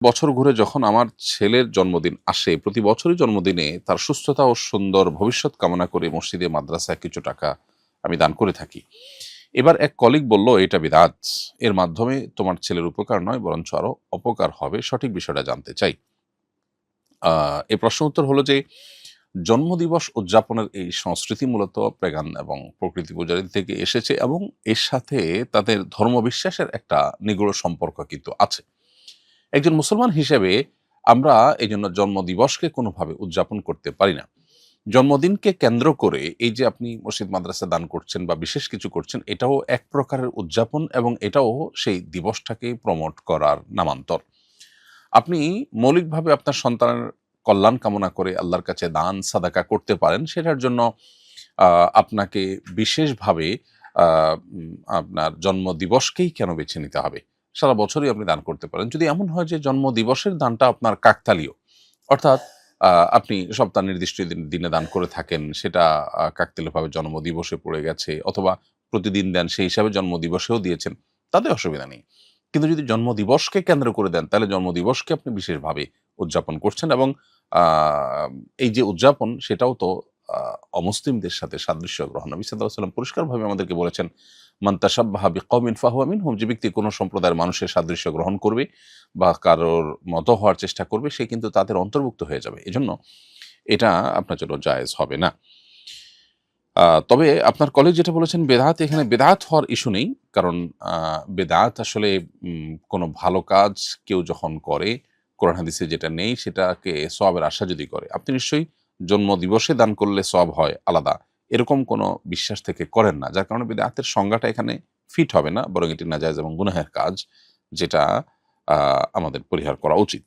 বছর ঘুরে যখন আমার ছেলের জন্মদিন আসে, প্রতি বছরই জন্মদিনে তার সুস্থতা ও সুন্দর ভবিষ্যৎ কামনা করে মসজিদে মাদ্রাসায় কিছু টাকা আমি দান করে থাকি। এবার এক কলিগ বলল, "এটা বিদআত। এর মাধ্যমে তোমার ছেলের উপকার নয় বরঞ্চ আরো অপকার হবে। সঠিক বিষয়টা জানতে চাই।" আ এর প্রশ্ন উত্তর হলো যে, জন্মদিবস উদযাপনের এই সংস্কৃতি মূলত পেগান এবং প্রকৃতি পূজারী থেকে এসেছে এবং এর সাথে তাদের ধর্মবিশ্বাসের একটা নিগূঢ় সম্পর্ক কিন্তু আছে। একজন মুসলমান হিসেবে আমরা এজন্য জন্মদিবসকে কোনোভাবে উদযাপন করতে পারি না। জন্মদিনকে কেন্দ্র করে এই যে আপনি মসজিদ মাদ্রাসা দান করছেন বা বিশেষ কিছু করছেন, এটাও এক প্রকারের উদযাপন এবং এটাও সেই দিবসটাকে প্রমোট করার নামান্তর। আপনি মৌলিকভাবে আপনার সন্তানের কল্যাণ কামনা করে আল্লাহর কাছে দান সাদাকা করতে পারেন। সেটার জন্য আ আপনাকে বিশেষভাবে আ আপনার জন্মদিবসকেই কেন বেছে নিতে হবে? সারা বছরই আপনি দান করতে পারেন। যদি এমন হয় যে জন্মদিবসের দানটা আপনার কাকতালীয়, অর্থাৎ আপনি সপ্তাহ নির্দিষ্ট দিনে দান করে থাকেন, সেটা কাকতালীয়ভাবে জন্মদিবসে পড়ে গেছে অথবা প্রতিদিন দেন সেই হিসাবে জন্মদিবসেও দিয়েছেন, তাতে অসুবিধা নেই। কিন্তু যদি জন্মদিবসকে কেন্দ্র করে দেন, তাহলে জন্মদিবসকে আপনি বিশেষভাবে উদযাপন করছেন এবং আ এই যে উদযাপন সেটাও তো আ অমুসলিমদের সাথে সাদৃশ্য গ্রহণ। নবী সাল্লাল্লাহু আলাইহি ওয়াসাল্লাম পরিষ্কারভাবে আমাদেরকে বলেছেন, "মান তাশাব্বাহা বিকওমিন ফাহুয়া মিনহুম।" যে ব্যক্তি কোনো সম্প্রদায়ের মানুষের সাদৃশ্য গ্রহণ করবে বা কারোর মতো হওয়ার চেষ্টা করবে, সে কিন্তু তাদের অন্তর্ভুক্ত হয়ে যাবে। এজন্য এটা আপনার জন্য জায়েজ হবে না। তবে আপনার কলিগ যেটা বলেছেন বেদাত, এখানে বেদাত হওয়ার ইস্যু নেই। কারণ আ বেদাত আসলে কোনো ভালো কাজ কেউ যখন করে, কোরআন হাদিসে যেটা নেই সেটাকে সওয়াবের আশা যদি করে, আপনি নিশ্চয়ই জন্মদিবসে দান করলে সওয়াব হয় আলাদা, এরকম কোনো বিশ্বাস থেকে করেন না। যার কারণে বেদাতের সংজ্ঞাটা এখানে ফিট হবে না। বরং এটি নাজায়েজ এবং গুনাহের কাজ, যেটা আ আমাদের পরিহার করা উচিত।